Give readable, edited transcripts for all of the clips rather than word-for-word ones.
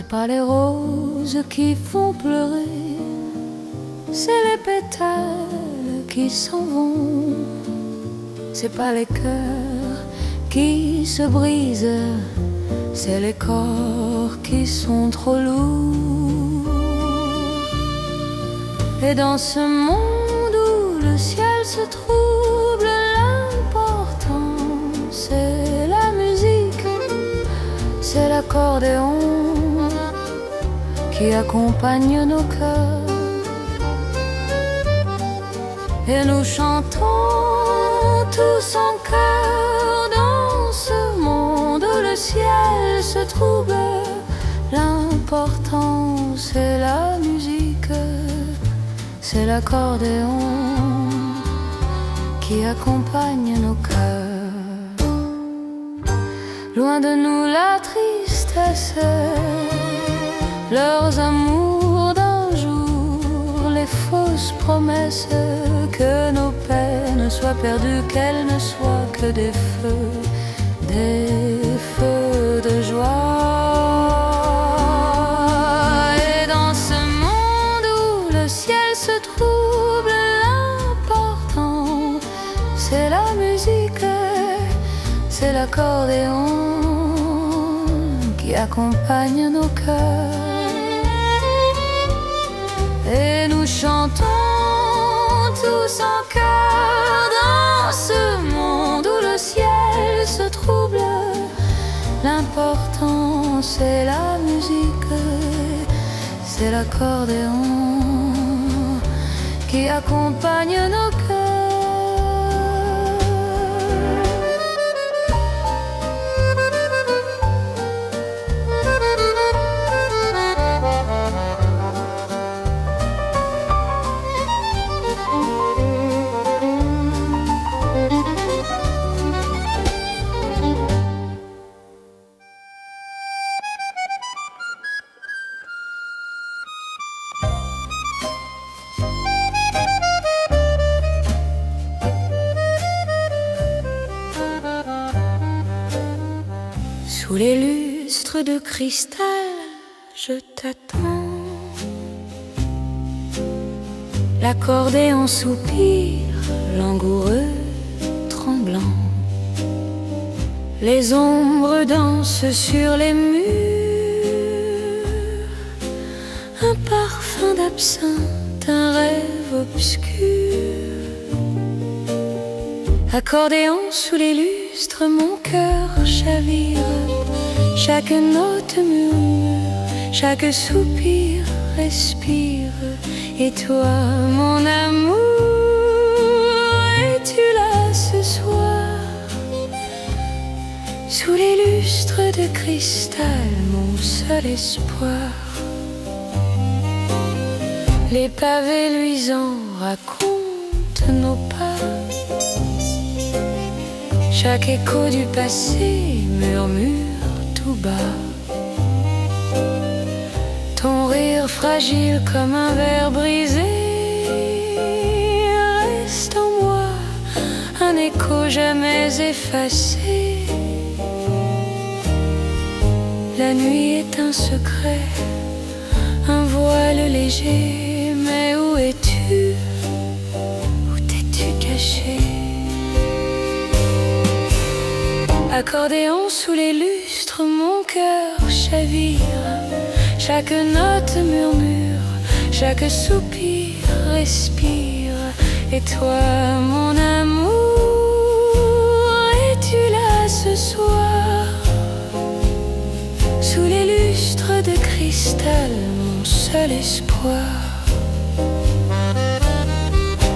C'est pas les roses qui font pleurer, c'est les pétales qui s'en vont. C'est pas les cœurs qui se brisent, c'est les corps qui sont trop lourds. Et dans ce monde où le ciel se trouble, l'important c'est la musique, c'est l'accordéon qui accompagne nos cœurs. Et nous chantons tous en chœur dans ce monde où le ciel se trouble. L'important c'est la musique, c'est l'accordéon qui accompagne nos cœurs. Loin de nous la tristesse, leurs amours d'un jour, les fausses promesses que nos peines soient perdues, qu'elles ne soient que des feux de joie. Et dans ce monde où le ciel se trouble, l'important c'est la musique, c'est l'accordéon qui accompagne nos cœurs. Et nous chantons tous en chœur dans ce monde où le ciel se trouble. L'important c'est la musique, c'est l'accordéon qui accompagne nos cœurs. Sous les lustres de cristal, je t'attends. L'accordéon soupire, langoureux, tremblant. Les ombres dansent sur les murs. Un parfum d'absinthe, un rêve obscur. Accordéon sous les lustres, mon cœur chavire. Chaque note murmure, chaque soupir respire. Et toi, mon amour, es-tu là ce soir? Sous les lustres de cristal, mon seul espoir. Les pavés luisants racontent nos pas. Chaque écho du passé murmure tout bas. Ton rire fragile comme un verre brisé reste en moi, un écho jamais effacé. La nuit est un secret, un voile léger, mais où es-tu? Où t'es-tu caché? Accordéon sous les lustres, mon cœur chavire. Chaque note murmure, chaque soupir respire. Et toi, mon amour, es-tu là ce soir? Sous les lustres de cristal, mon seul espoir.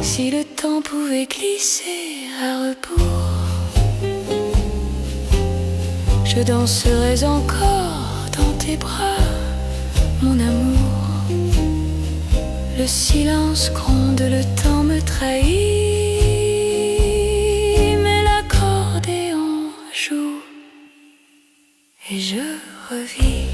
Si le temps pouvait glisser à rebours, je danserais encore dans tes bras, mon amour. Le silence gronde, le temps me trahit, mais l'accordéon joue et je revis.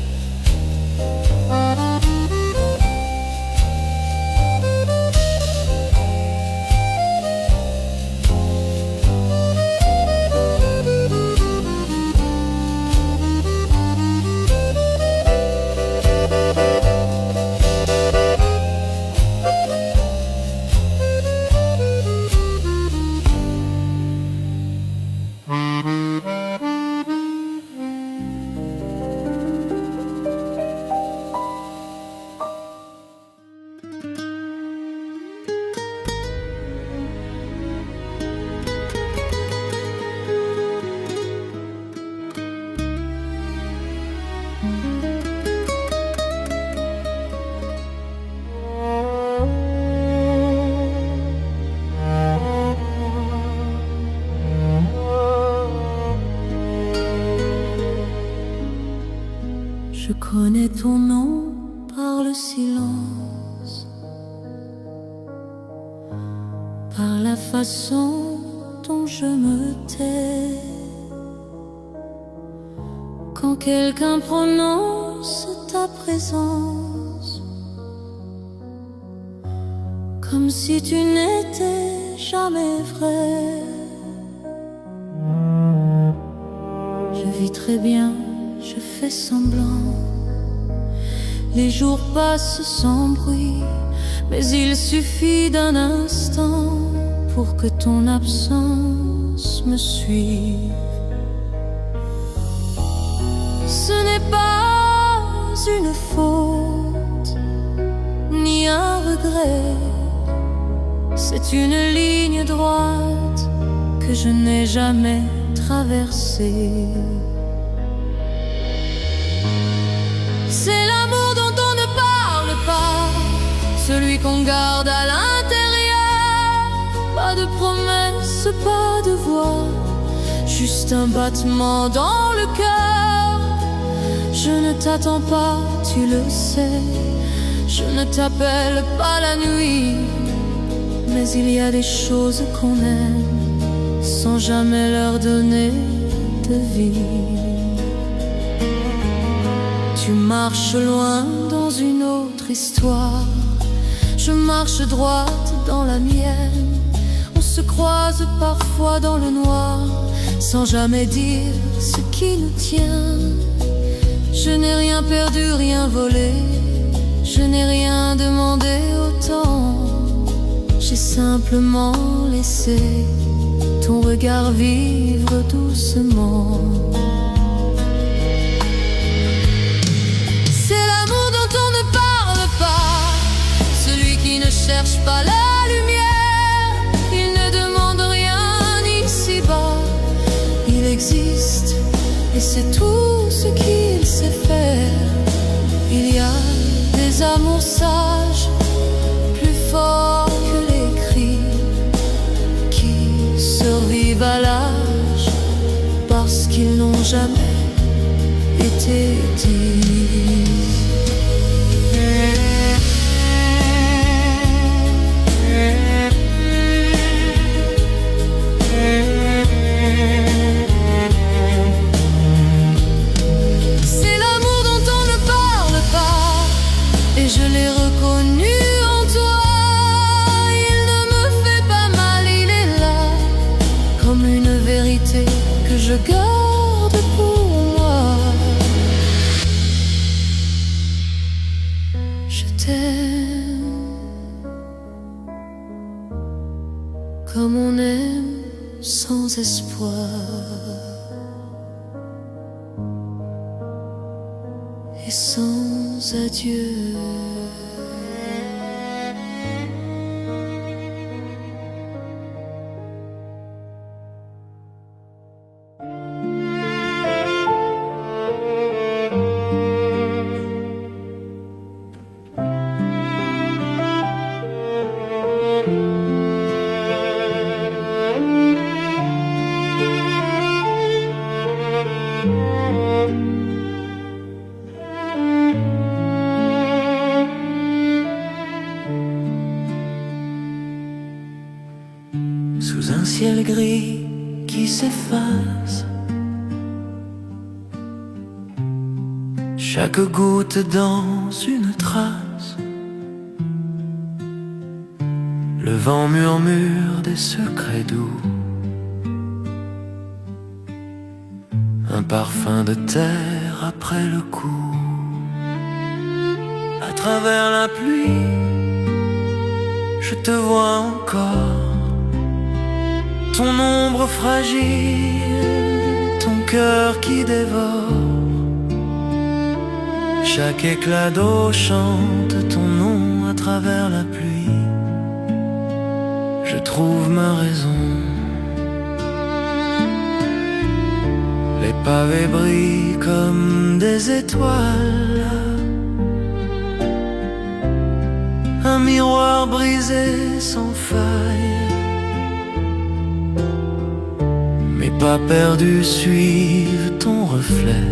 Je connais ton nom par le silence, par la façon dont je me tais. Quand quelqu'un prononce ta présence, comme si tu n'étais jamais vrai. Je vis très bien, je fais semblant. Les jours passent sans bruit, mais il suffit d'un instant pour que ton absence me suive. Ce n'est pas une faute, ni un regret. C'est une ligne droite que je n'ai jamais traversée. C'est l'amour dont on ne parle pas, celui qu'on garde à l'intérieur. Pas de promesses, pas de voix, juste un battement dans le cœur. Je ne t'attends pas, tu le sais. Je ne t'appelle pas la nuit, mais il y a des choses qu'on aime sans jamais leur donner de vie. Tu marches loin dans une autre histoire, je marche droite dans la mienne. On se croise parfois dans le noir, sans jamais dire ce qui nous tient. Je n'ai rien perdu, rien volé, je n'ai rien demandé autant. J'ai simplement laissé ton regard vivre doucement. C'est l'amour dont on ne parle pas, celui qui ne cherche pas la lumière. Il ne demande rien ici-bas, il existe et c'est tout ce qu'il sait faire. Il y a des amours sages, plus forts que les cris, qui survivent à l'âge parce qu'ils n'ont jamais été dits. C'est l'amour dont on ne parle pas, et je l'ai reconnu en toi. Il ne me fait pas mal, il est là, comme une vérité que je garde pour moi. Je t'aime comme on aime sans espoir et sans adieu. Sous un ciel gris qui s'efface, chaque goutte dans une trace, le vent murmure des secrets doux, un parfum de terre après le coup. À travers la pluie, je te vois encore, ton ombre fragile, ton cœur qui dévore. Chaque éclat d'eau chante ton nom à travers la pluie. Je trouve ma raison. Les pavés brillent comme des étoiles, un miroir brisé sans faille. Mes pas perdus suivent ton reflet.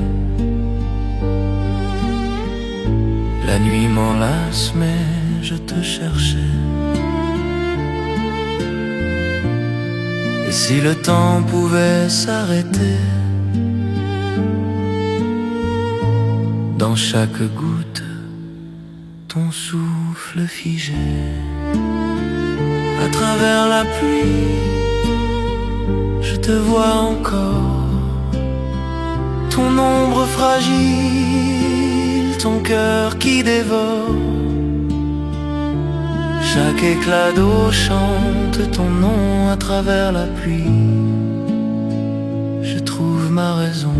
m'enlaces, mais je te cherchais. Et si le temps pouvait s'arrêter, dans chaque goutte, ton souffle figé. À travers la pluie, je te vois encore. Ton ombre fragile, ton cœur qui dévore. Chaque éclat d'eau chante ton nom à travers la pluie. Je trouve ma raison.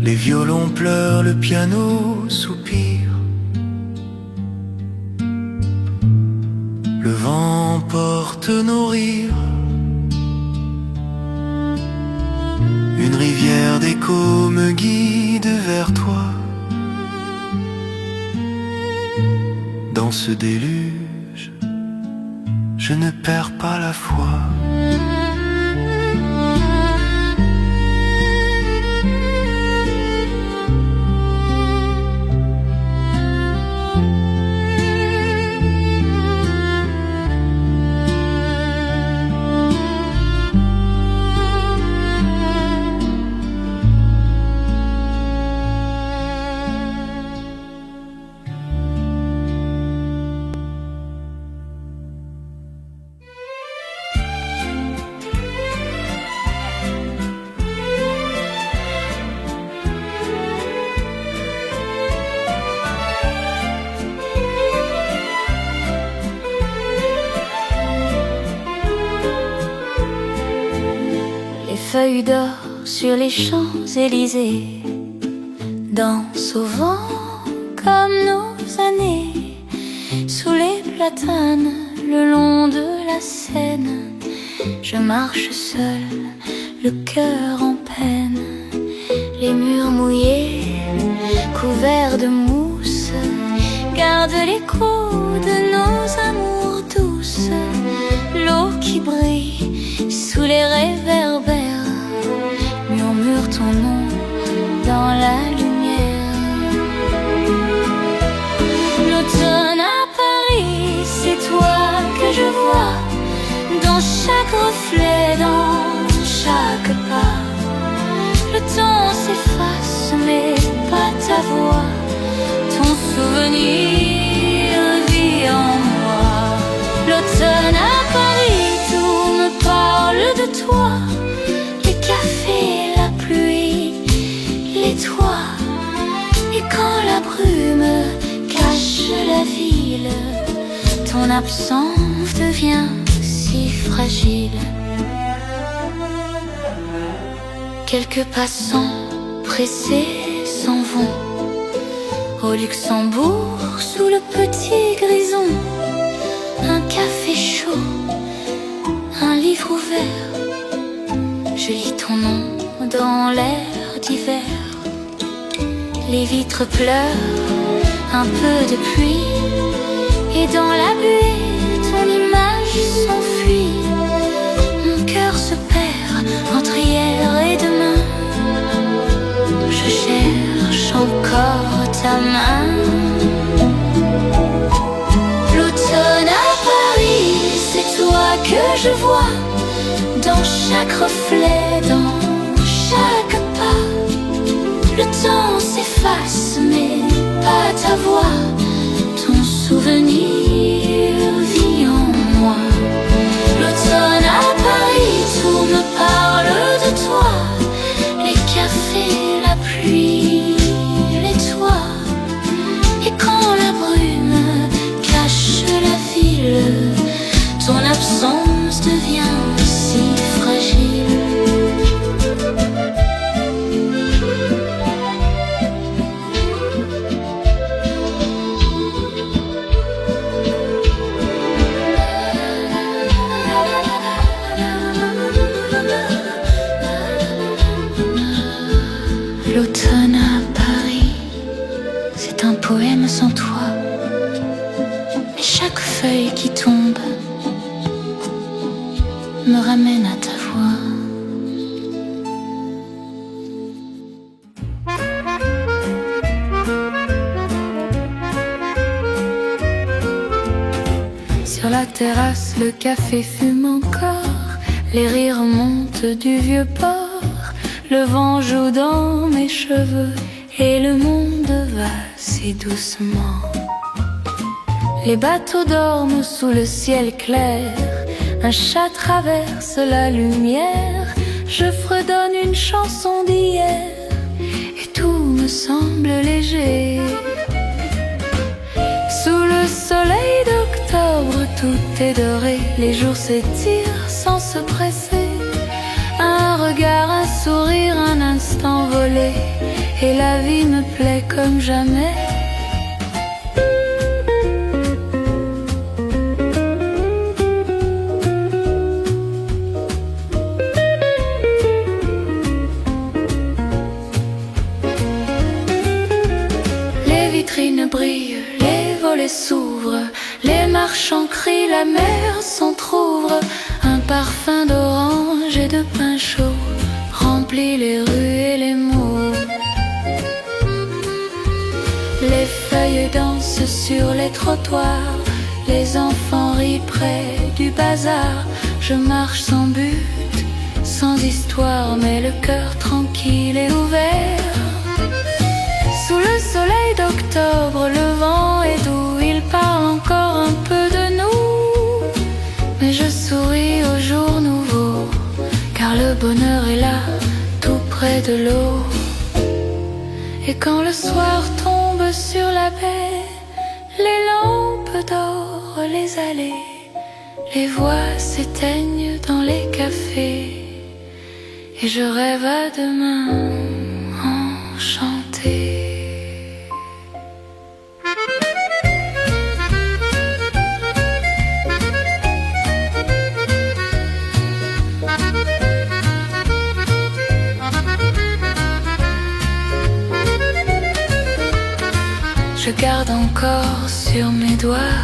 Les violons pleurent, le piano soupire. Le vent porte nos rires. Une rivière d'écho me guide vers toi. Dans ce déluge, je ne perds pas la foi. Feuilles d'or sur les Champs-Élysées dansent au vent comme nos années. Sous les platanes, le long de la Seine, je marche seul, le cœur en peine. Les murs mouillés, couverts de mousse, gardent l'écho de nos amours douces. L'eau qui brille sous les réverbères murmure ton nom dans la lumière. L'automne à Paris, c'est toi que je vois, dans chaque reflet, dans chaque pas. Le temps s'efface, mais pas ta voix. Ton souvenir vit en moi. L'automne à Paris, tout me parle de toi. Les cafés, la pluie, les toits. Et quand la brume cache la ville, ton absence devient si fragile. Quelques passants pressés s'en vont. Au Luxembourg, sous le petit grison, un café chaud, un livre ouvert. Je lis ton nom dans l'air d'hiver. Les vitres pleurent, un peu de pluie, et dans la buée, ton image s'enfuit. Mon cœur se perd entre hier et demain. Je cherche encore ta main. L'automne à Paris, c'est toi que je vois, dans chaque reflet, dans chaque pas. Le temps s'efface, mais pas ta voix. Ton souvenir vit en moi. L'automne à Paris, tout me parle de toi. Les cafés, la pluie, les toits. Et quand la brume cache la ville, ton absence devient si fragile. poème sans toi. Mais chaque feuille qui tombe me ramène à ta voix. Sur la terrasse, le café fume encore, les rires montent du vieux port, le vent joue dans mes cheveux et le monde va si doucement. Les bateaux dorment sous le ciel clair, un chat traverse la lumière, je fredonne une chanson d'hier et tout me semble léger. Sous le soleil d'octobre, tout est doré, les jours s'étirent sans se presser. Un regard, un sourire, un instant volé, et la vie me plaît comme jamais. Les vitrines brillent, les volets s'ouvrent, les marchands crient, la mer s'entr'ouvre. Un parfum d'orange et de pain chaud remplit les rues et les mots. Les feuilles dansent sur les trottoirs, les enfants rient près du bazar. Je marche sans but, sans histoire, mais le cœur tranquille et ouvert. Sous le soleil d'octobre, le vent est doux, il parle encore un peu de nous. Mais je souris au jour nouveau, car le bonheur est là, tout près de l'eau. Et quand le soir tombe sur la baie, les lampes d'or, les allées, les voix s'éteignent dans les cafés, et je rêve à demain enchanté. Je garde encore sur mes doigts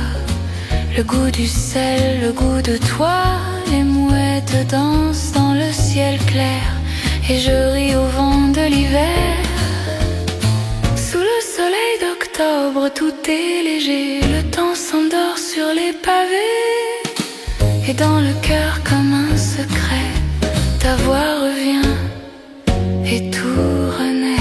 le goût du sel, le goût de toi. Les mouettes dansent dans le ciel clair et je ris au vent de l'hiver. Sous le soleil d'octobre, tout est léger, le temps s'endort sur les pavés. Et dans le cœur comme un secret, ta voix revient et tout renaît.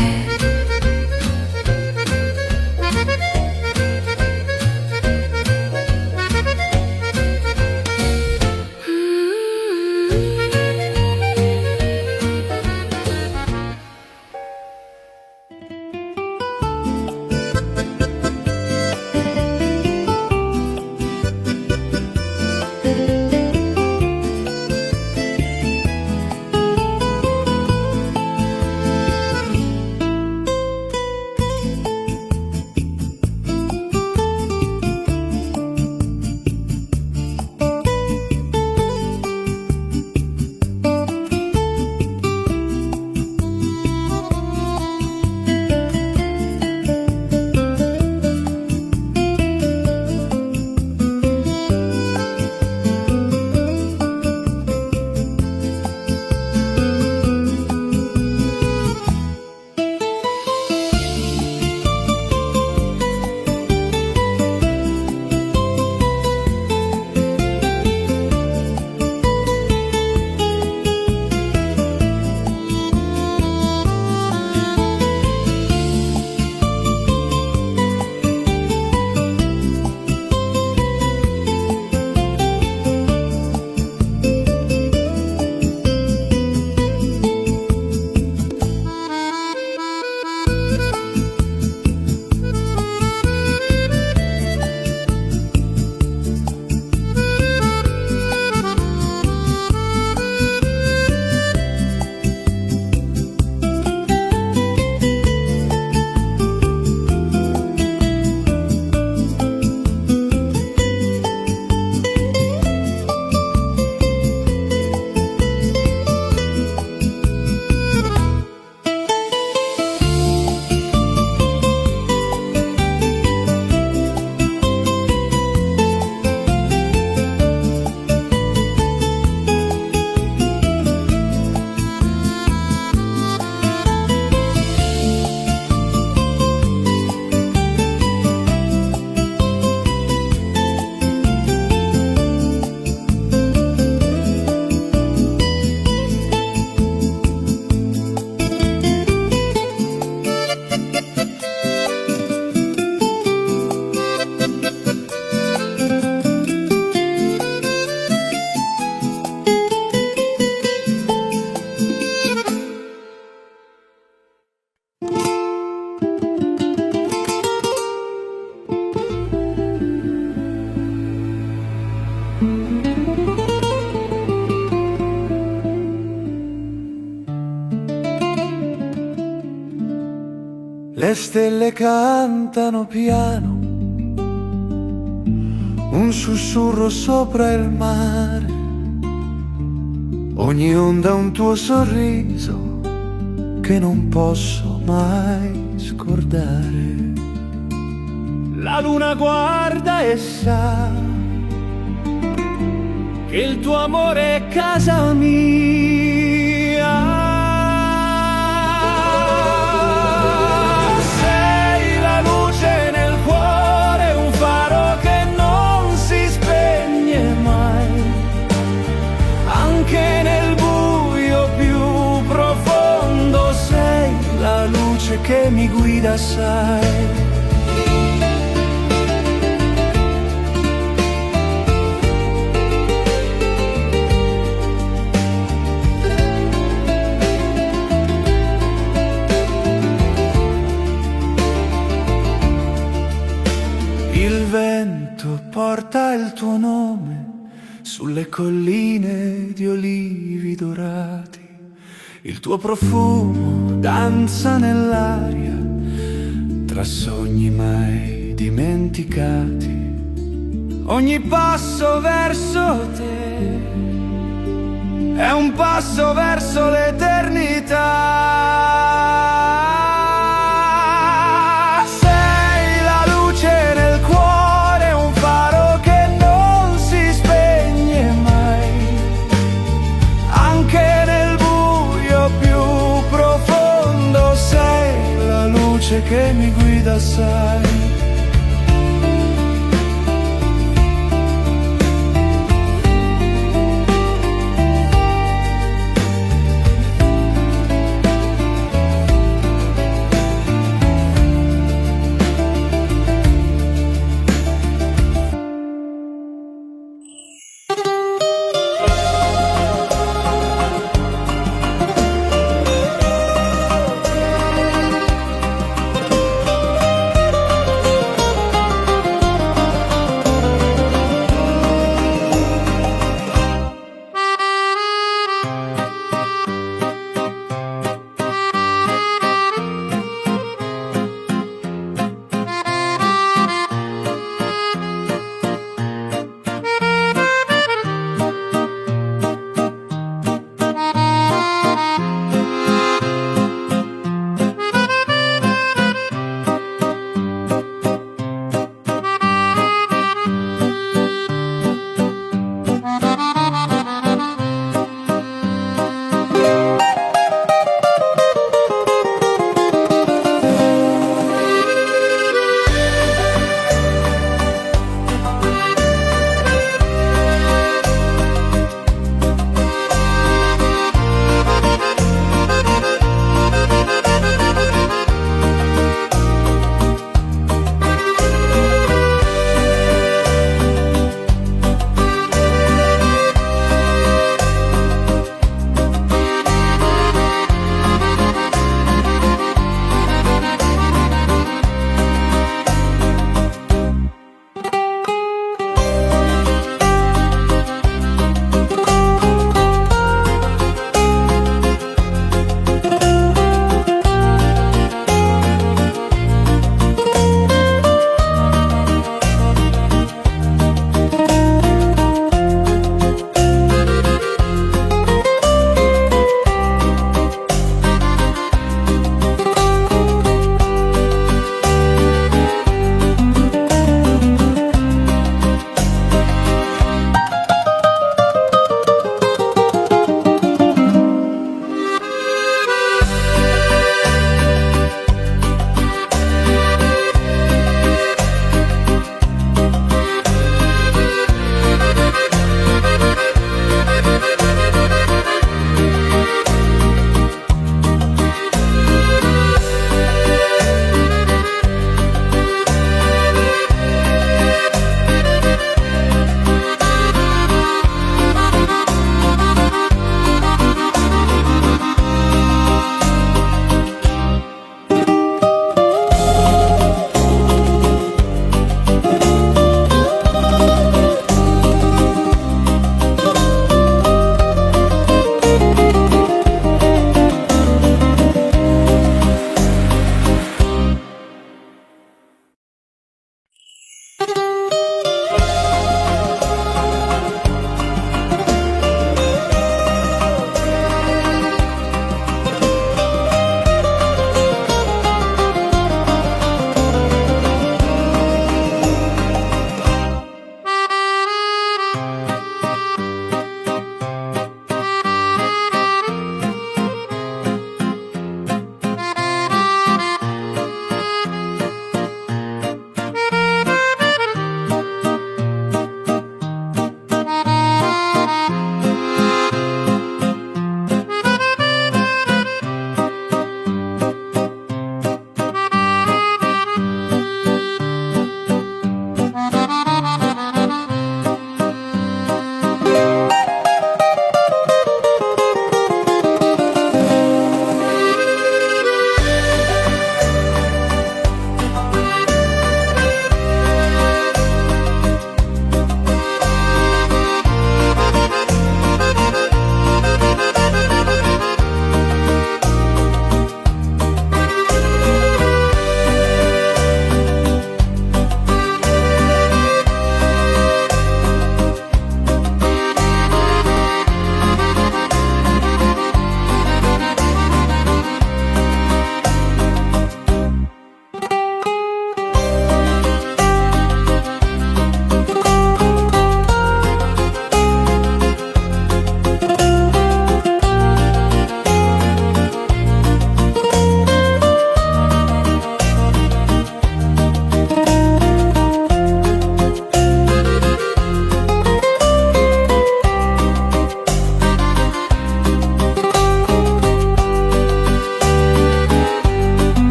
Le stelle cantano piano, un sussurro sopra il mare, ogni onda un tuo sorriso che non posso mai scordare. La luna guarda e sa che il tuo amore è casa mia. Sei la luce nel cuore, un faro che non si spegne mai, anche nel buio più profondo. Sei la luce che mi guida, sai. Il vento porta il tuo nome sulle colline di olivi dorati. Il tuo profumo danza nell'aria tra sogni mai dimenticati. Ogni passo verso te è un passo verso l'eternità. Che mi guida, sai.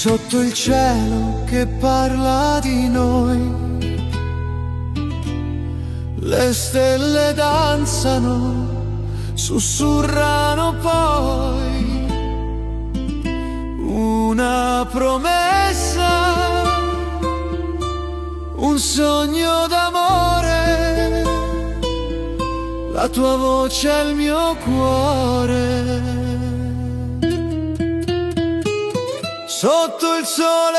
sotto il cielo che parla di noi. Le stelle danzano, sussurrano poi una promessa, un sogno d'amore, la tua voce è il mio cuore. Sotto il sole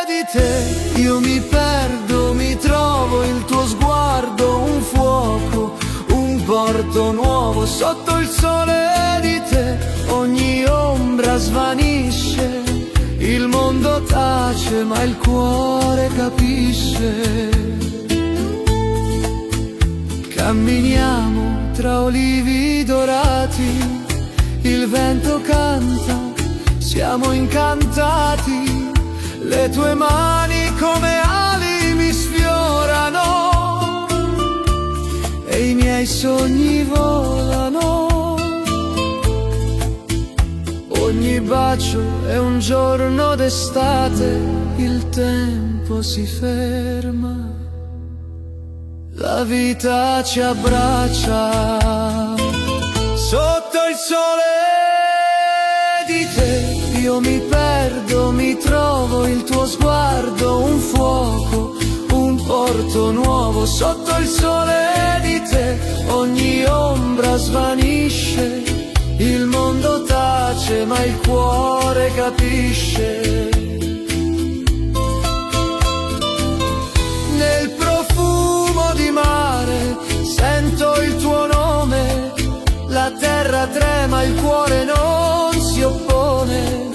di te io mi perdo, mi trovo, il tuo sguardo, un fuoco, un porto nuovo. Sotto il sole di te ogni ombra svanisce, il mondo tace ma il cuore capisce. Camminiamo tra olivi dorati, il vento canta, siamo incantati. Le tue mani come ali mi sfiorano e i miei sogni volano. Ogni bacio è un giorno d'estate, il tempo si ferma, la vita ci abbraccia. Sotto il sole di te io mi perdo, mi trovo, il tuo sguardo, un fuoco, un porto nuovo. Sotto il sole di te ogni ombra svanisce, il mondo tace ma il cuore capisce. Nel profumo di mare sento il tuo nome, la terra trema, il cuore non si oppone.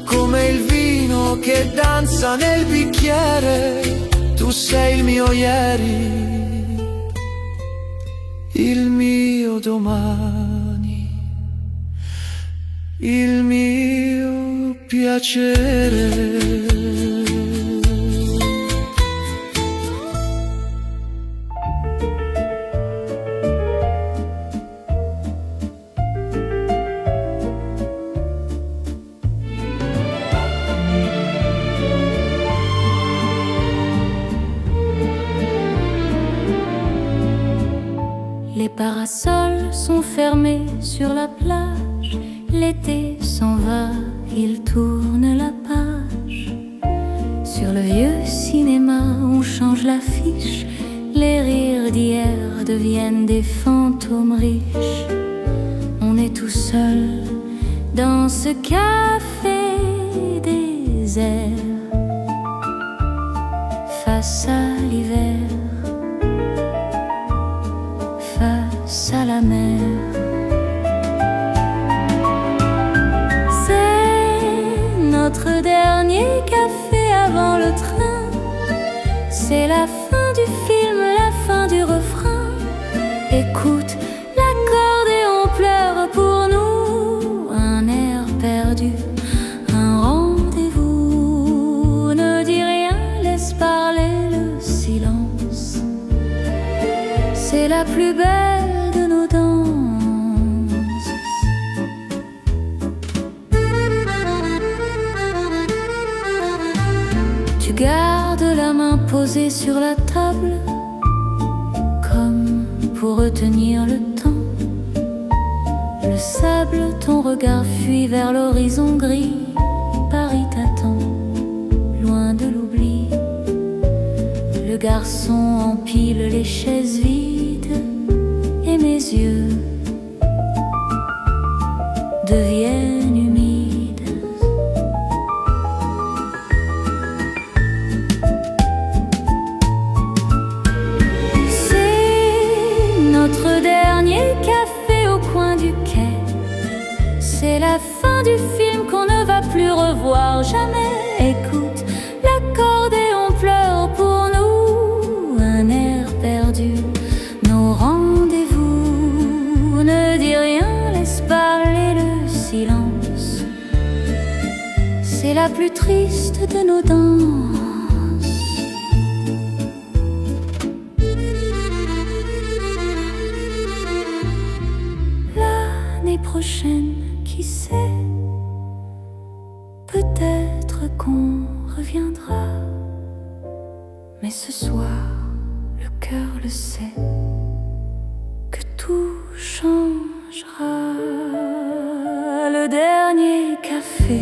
Come il vino che danza nel bicchiere, tu sei il mio ieri, il mio domani, il mio piacere. Les parasols sont fermés sur la plage, l'été s'en va, il tourne la page. Sur le vieux cinéma, on change l'affiche, les rires d'hier deviennent des fantômes riches. On est tout seul dans ce café désert, face à l'hiver, face à la mer. C'est notre dernier café avant le train, c'est la fin du film, la fin du refrain. Écoute, l'accordéon pleure pour nous, un air perdu, un rendez-vous. Ne dis rien, laisse parler le silence, c'est la plus belle de nos danses. Tu gardes la main posée sur la table, comme pour retenir le temps. Le sable, ton regard fuit vers l'horizon gris. Paris t'attend, loin de l'oubli. Le garçon empile les chaises vides et mes yeux deviennent humides. C'est notre dernier café au coin du quai, c'est la fin du film qu'on ne va plus revoir jamais. Écoute, l'accordéon pleure pour nous, un air perdu, nos rendez-vous. Ne dis rien, laisse parler le silence, c'est la plus triste de nos danses. L'année prochaine, qui sait, peut-être peut-être qu'on reviendra. Mais ce soir, le cœur le sait, que tout changera. Le dernier café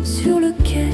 sur le quai,